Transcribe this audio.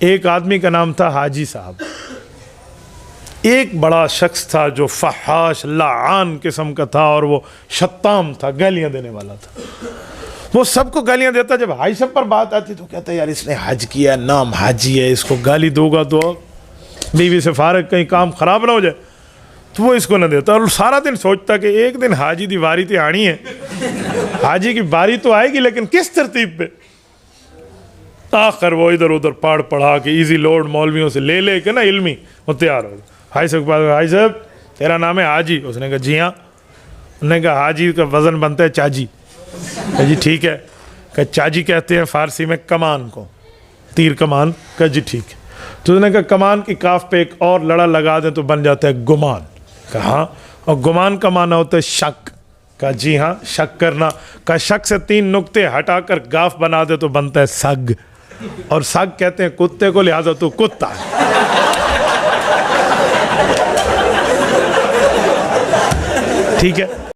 ایک آدمی کا نام تھا حاجی صاحب. ایک بڑا شخص تھا جو فحاش لعان قسم کا تھا اور وہ شتام تھا, گالیاں دینے والا تھا. وہ سب کو گالیاں دیتا. جب حاجی صاحب پر بات آتی تو کہتا ہے یار اس نے حج کیا, نام حاجی ہے, اس کو گالی دو گا تو بیوی سے فارغ کہیں کام خراب نہ ہو جائے, تو وہ اس کو نہ دیتا. اور سارا دن سوچتا کہ ایک دن حاجی دی واری تے آنی ہے, حاجی کی باری تو آئے گی لیکن کس ترتیب پہ. آخر وہ ادھر ادھر پڑھا کے ایزی لوڈ مولویوں سے لے کے نا علمی وہ تیار ہو. حاجی صاحب کے پاس, حاجی صاحب تیرا نام ہے حاجی؟ اس نے کہا جی ہاں. انہوں نے کہا حاجی کا وزن بنتا ہے چاجی. کہا جی ٹھیک ہے. کہ چاجی کہتے ہیں فارسی میں کمان کو, تیر کمان. کہا جی ٹھیک ہے. تو انہوں نے کہا کمان کی کاف پہ ایک اور لڑا لگا دیں تو بن جاتا ہے گمان. کہا ہاں, اور گمان کا معنی ہوتا ہے شک. کہا جی ہاں شک کرنا. کہا شک سے 3 نقطے ہٹا کر گاف بنا دے تو بنتا ہے سگ, اور سگ کہتے ہیں کتے کو, لہذا تو کتا ہے. ٹھیک ہے.